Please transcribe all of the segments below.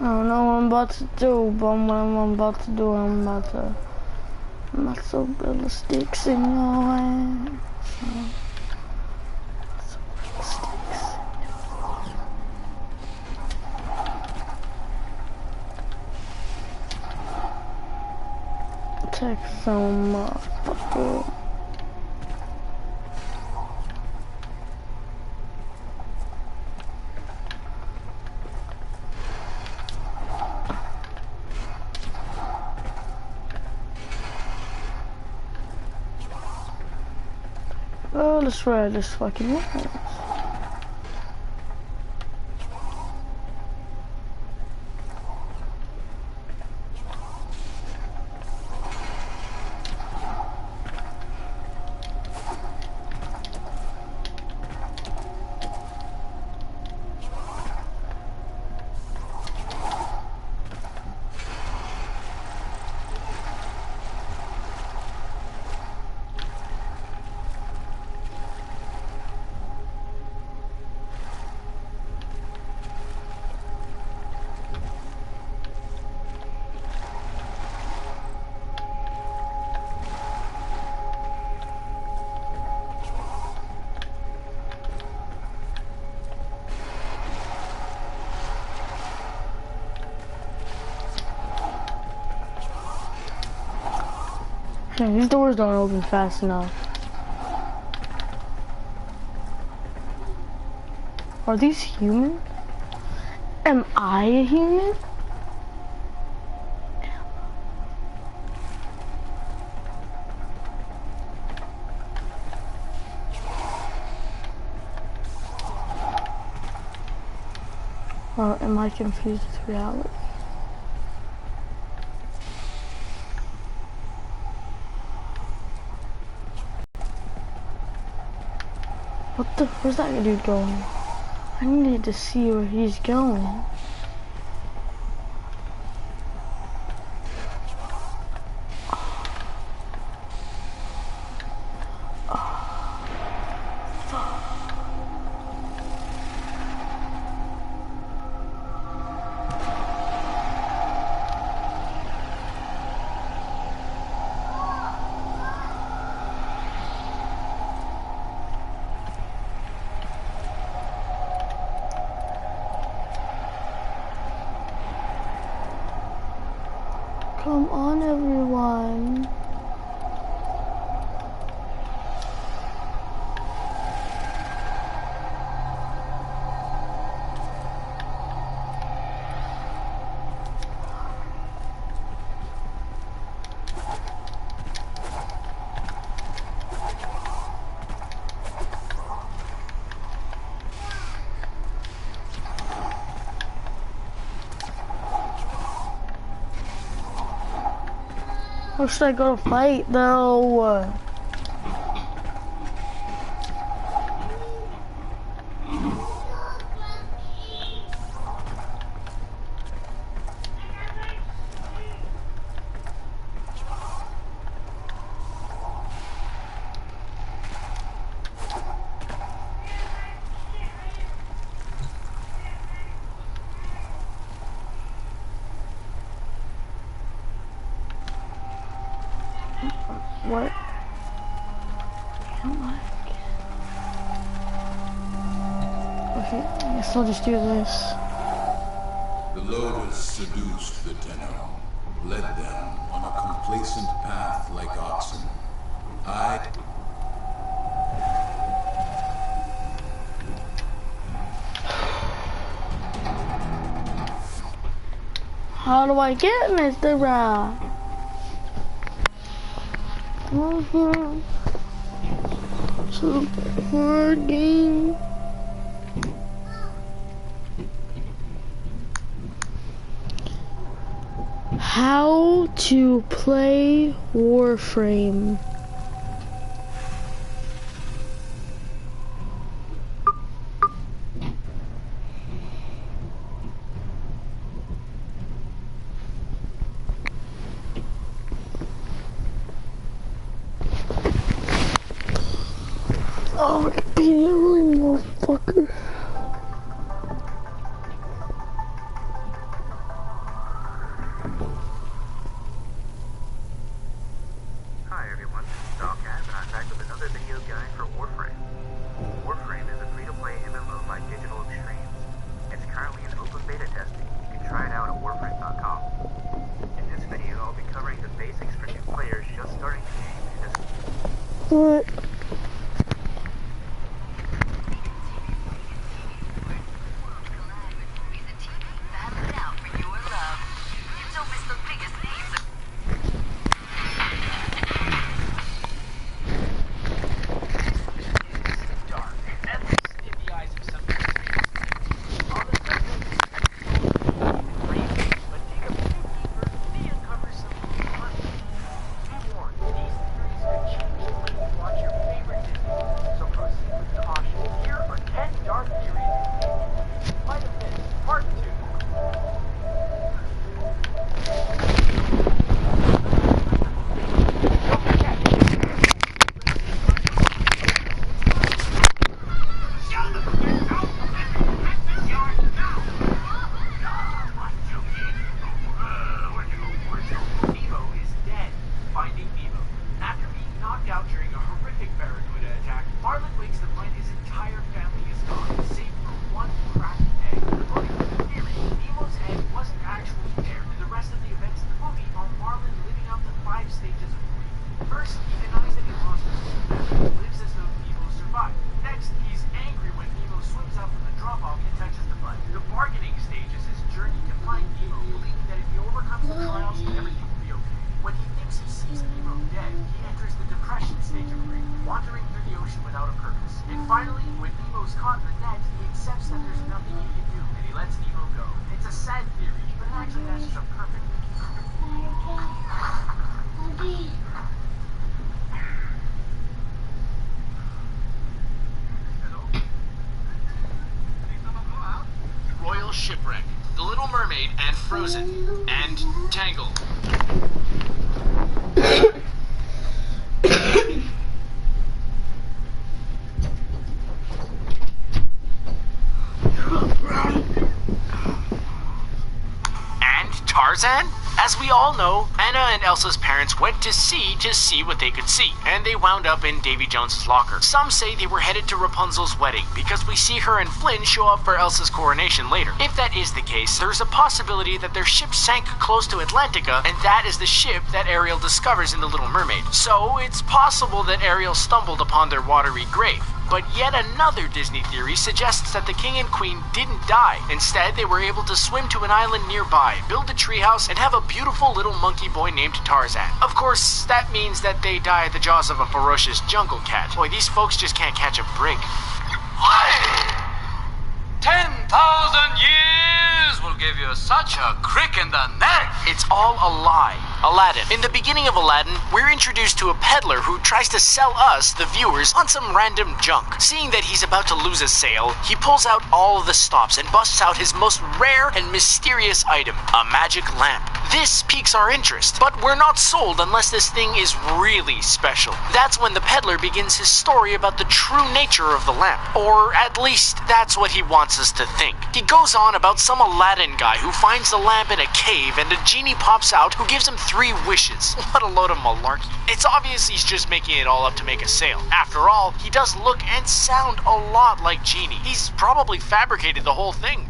I don't know what I'm about to do, but what I'm about to do, I'm about to build the sticks in your ass. Take some motherfucker. Oh, let's ride this fucking wall. Man, these doors don't open fast enough. Are these human? Am I a human? Or am I confused with reality? Where's that dude going? I need to see where he's going. Come on, everyone. Where should I go to fight, though? What? Okay, I guess I'll just do this. The Lotus seduced the Tenno, led them on a complacent path like oxen. How do I get Mr. Ra? So hard game. How to play Warframe. Oh, Wikipedia, really, motherfucker. What? Royal Shipwreck, The Little Mermaid, and Frozen, and Tangled. And Tarzan? As we all know, Anna and Elsa's parents went to sea what they could see, and they wound up in Davy Jones's locker. Some say they were headed to Rapunzel's wedding, because we see her and Flynn show up for Elsa's coronation later. If that is the case, there's a possibility that their ship sank close to Atlantica, and that is the ship that Ariel discovers in The Little Mermaid. So it's possible that Ariel stumbled upon their watery grave. But yet another Disney theory suggests that the king and queen didn't die. Instead, they were able to swim to an island nearby, build a treehouse, and have a beautiful little monkey boy named Tarzan. Of course, that means that they die at the jaws of a ferocious jungle cat. Boy, these folks just can't catch a break. 10,000 years will give you such a crick in the neck. It's all a lie. Aladdin. In the beginning of Aladdin, we're introduced to a peddler who tries to sell us, the viewers, on some random junk. Seeing that he's about to lose a sale, he pulls out all of the stops and busts out his most rare and mysterious item, a magic lamp. This piques our interest, but we're not sold unless this thing is really special. That's when the peddler begins his story about the true nature of the lamp, or at least that's what he wants us to think. He goes on about some Aladdin guy who finds the lamp in a cave and a genie pops out who gives him 3 wishes. What a load of malarkey. It's obvious he's just making it all up to make a sale. After all, he does look and sound a lot like Genie. He's probably fabricated the whole thing.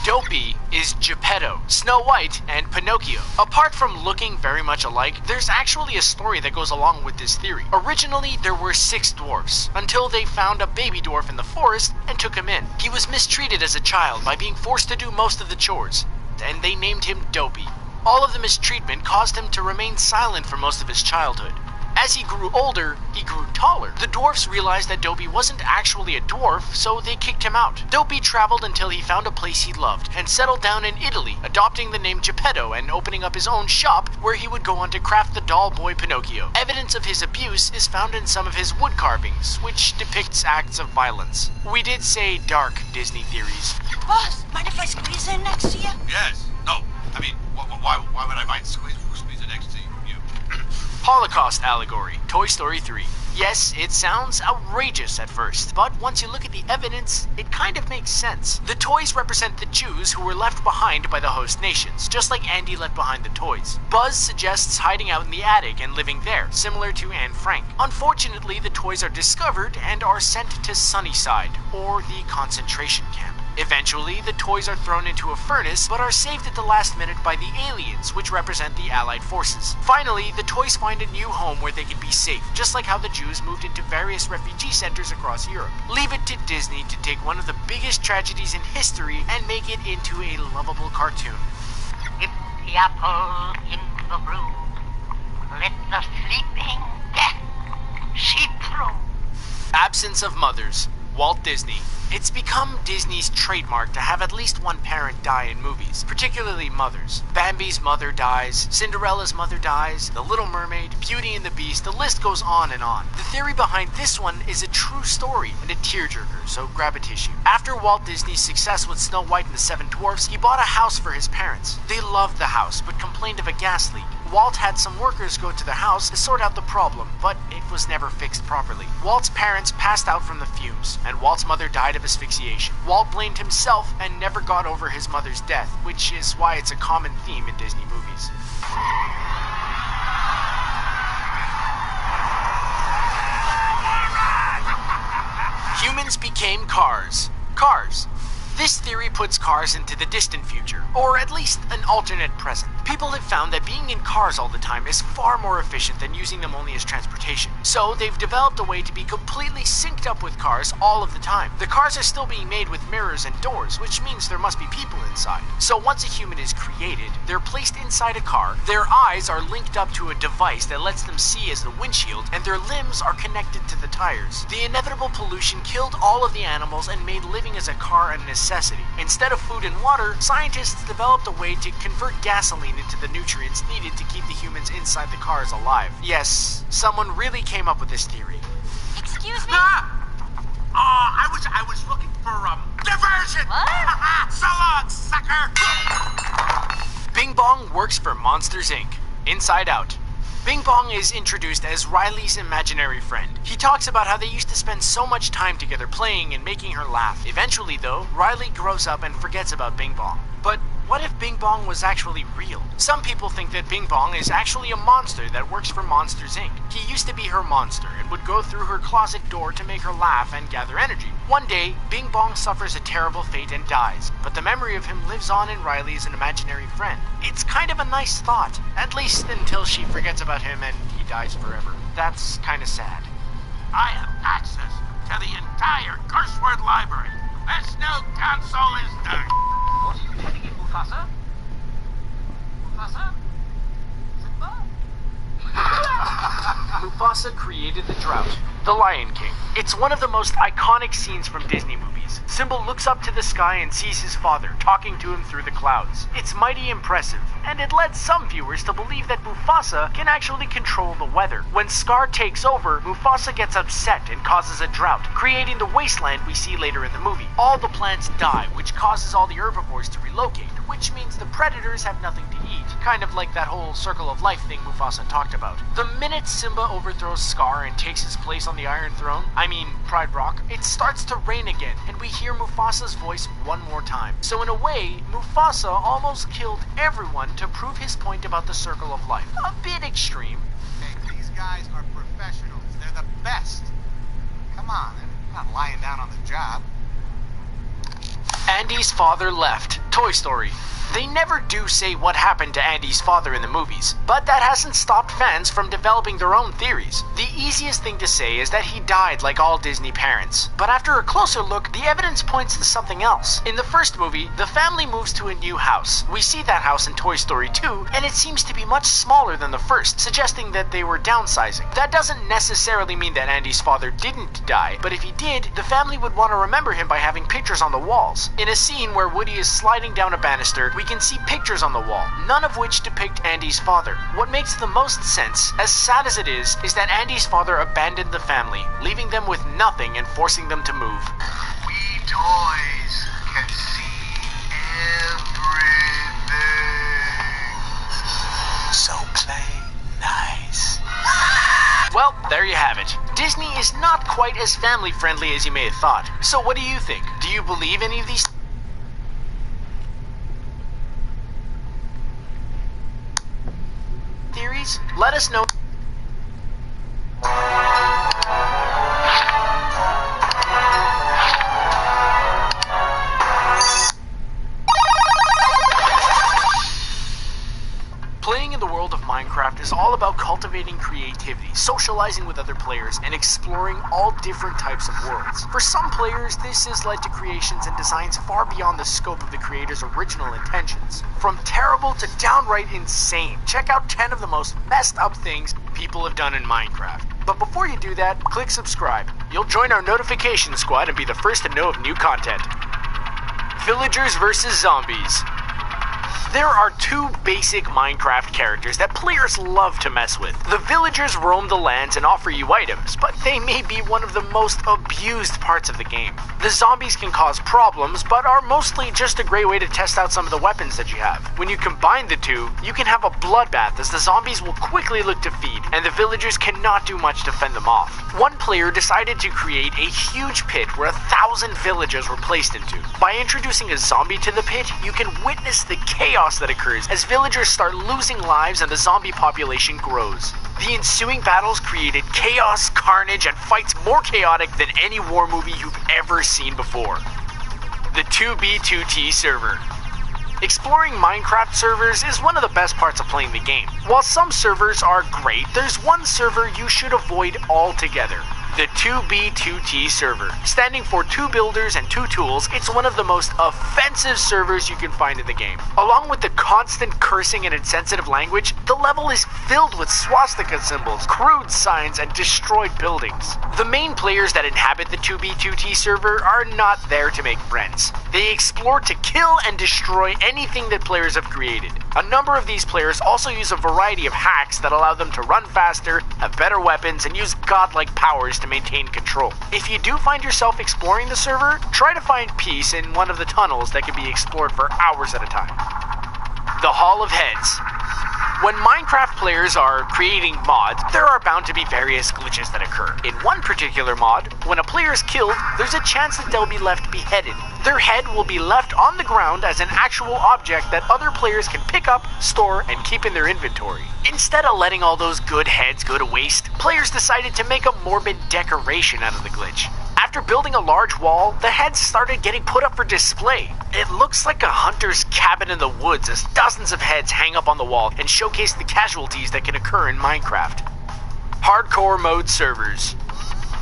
Dopey is Geppetto, Snow White, and Pinocchio. Apart from looking very much alike, there's actually a story that goes along with this theory. Originally, there were 6 dwarfs, until they found a baby dwarf in the forest and took him in. He was mistreated as a child by being forced to do most of the chores, and they named him Dopey. All of the mistreatment caused him to remain silent for most of his childhood. As he grew older, he grew taller. The dwarfs realized that Dopey wasn't actually a dwarf, so they kicked him out. Dopey traveled until he found a place he loved, and settled down in Italy, adopting the name Geppetto and opening up his own shop where he would go on to craft the doll boy Pinocchio. Evidence of his abuse is found in some of his wood carvings, which depicts acts of violence. We did say dark Disney theories. Boss, mind if I squeeze in next to you? Yes. No. I mean, why would I mind squeeze it next to you? Holocaust allegory, Toy Story 3. Yes, it sounds outrageous at first, but once you look at the evidence, it kind of makes sense. The toys represent the Jews who were left behind by the host nations, just like Andy left behind the toys. Buzz suggests hiding out in the attic and living there, similar to Anne Frank. Unfortunately, the toys are discovered and are sent to Sunnyside, or the concentration camp. Eventually, the toys are thrown into a furnace, but are saved at the last minute by the aliens, which represent the Allied forces. Finally, the toys find a new home where they can be safe, just like how the Jews moved into various refugee centers across Europe. Leave it to Disney to take one of the biggest tragedies in history and make it into a lovable cartoon. Dip the apple in the brew. Let the sleeping death sleep through. Absence of mothers. Walt Disney. It's become Disney's trademark to have at least one parent die in movies, particularly mothers. Bambi's mother dies, Cinderella's mother dies, The Little Mermaid, Beauty and the Beast, the list goes on and on. The theory behind this one is a true story and a tearjerker, so grab a tissue. After Walt Disney's success with Snow White and the Seven Dwarfs, he bought a house for his parents. They loved the house, but complained of a gas leak. Walt had some workers go to the house to sort out the problem, but it was never fixed properly. Walt's parents passed out from the fumes, and Walt's mother died of asphyxiation. Walt blamed himself and never got over his mother's death, which is why it's a common theme in Disney movies. Humans became cars. Cars. This theory puts cars into the distant future, or at least an alternate present. People have found that being in cars all the time is far more efficient than using them only as transportation. So they've developed a way to be completely synced up with cars all of the time. The cars are still being made with mirrors and doors, which means there must be people inside. So once a human is created, they're placed inside a car, their eyes are linked up to a device that lets them see as the windshield, and their limbs are connected to the tires. The inevitable pollution killed all of the animals and made living as a car a necessity. Instead of food and water, scientists developed a way to convert gasoline into the nutrients needed to keep the humans inside the cars alive. Yes, someone really came up with this theory. Excuse me? I was looking for, diversion! What? So long, sucker! Bing Bong works for Monsters, Inc. Inside Out. Bing Bong is introduced as Riley's imaginary friend. He talks about how they used to spend so much time together playing and making her laugh. Eventually, though, Riley grows up and forgets about Bing Bong. But what if Bing Bong was actually real? Some people think that Bing Bong is actually a monster that works for Monsters, Inc. He used to be her monster and would go through her closet door to make her laugh and gather energy. One day, Bing Bong suffers a terrible fate and dies, but the memory of him lives on in Riley as an imaginary friend. It's kind of a nice thought, at least until she forgets about him and he dies forever. That's kind of sad. I have access to the entire curse word library. This new console is done. What are you telling him, Mufasa? Mufasa? Simba? Mufasa created the drought. The Lion King. It's one of the most iconic scenes from Disney movies. Simba looks up to the sky and sees his father talking to him through the clouds. It's mighty impressive, and it led some viewers to believe that Mufasa can actually control the weather. When Scar takes over, Mufasa gets upset and causes a drought, creating the wasteland we see later in the movie. All the plants die, which causes all the herbivores to relocate, which means the predators have nothing to eat. Kind of like that whole circle of life thing Mufasa talked about. The minute Simba overthrows Scar and takes his place on the Iron Throne, Pride Rock, it starts to rain again, and we hear Mufasa's voice one more time. So in a way, Mufasa almost killed everyone to prove his point about the circle of life. A bit extreme. Hey, these guys are professionals. They're the best. Come on, they're not lying down on the job. Andy's father left. Toy Story. They never do say what happened to Andy's father in the movies, but that hasn't stopped fans from developing their own theories. The easiest thing to say is that he died like all Disney parents. But after a closer look, the evidence points to something else. In the first movie, the family moves to a new house. We see that house in Toy Story 2, and it seems to be much smaller than the first, suggesting that they were downsizing. That doesn't necessarily mean that Andy's father didn't die, but if he did, the family would want to remember him by having pictures on the walls. In a scene where Woody is sliding down a banister, we can see pictures on the wall, none of which depict Andy's father. What makes the most sense, as sad as it is that Andy's father abandoned the family, leaving them with nothing and forcing them to move. We toys can see everything. So play nice. Well, there you have it. Disney is not quite as family friendly as you may have thought. So what do you think? Do you believe any of these theories? Let us know. about cultivating creativity, socializing with other players, and exploring all different types of worlds. For some players, this has led to creations and designs far beyond the scope of the creator's original intentions. From terrible to downright insane, check out 10 of the most messed up things people have done in Minecraft. But before you do that, click subscribe. You'll join our notification squad and be the first to know of new content. Villagers vs. Zombies. There are two basic Minecraft characters that players love to mess with. The villagers roam the lands and offer you items, but they may be one of the most abused parts of the game. The zombies can cause problems, but are mostly just a great way to test out some of the weapons that you have. When you combine the two, you can have a bloodbath as the zombies will quickly look to feed, and the villagers cannot do much to fend them off. One player decided to create a huge pit where 1,000 villagers were placed into. By introducing a zombie to the pit, you can witness the chaos that occurs as villagers start losing lives and the zombie population grows. The ensuing battles created chaos, carnage, and fights more chaotic than any war movie you've ever seen before. The 2B2T server. Exploring Minecraft servers is one of the best parts of playing the game. While some servers are great, there's one server you should avoid altogether. The 2B2T server. Standing for 2 builders and 2 tools, it's one of the most offensive servers you can find in the game. Along with the constant cursing and insensitive language, the level is filled with swastika symbols, crude signs, and destroyed buildings. The main players that inhabit the 2B2T server are not there to make friends. They explore to kill and destroy anything that players have created. A number of these players also use a variety of hacks that allow them to run faster, have better weapons, and use godlike powers to maintain control. If you do find yourself exploring the server, try to find peace in one of the tunnels that can be explored for hours at a time. The Hall of Heads. When Minecraft players are creating mods, there are bound to be various glitches that occur. In one particular mod, when a player is killed, there's a chance that they'll be left beheaded. Their head will be left on the ground as an actual object that other players can pick up, store, and keep in their inventory. Instead of letting all those good heads go to waste, players decided to make a morbid decoration out of the glitch. After building a large wall, the heads started getting put up for display. It looks like a hunter's cabin in the woods as dozens of heads hang up on the wall and showcase the casualties that can occur in Minecraft. Hardcore mode servers.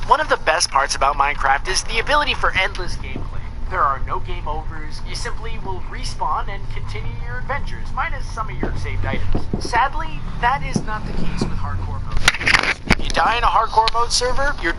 One of the best parts about Minecraft is the ability for endless gameplay. There are no game overs, you simply will respawn and continue your adventures, minus some of your saved items. Sadly, that is not the case with hardcore mode. If you die in a hardcore mode server, you're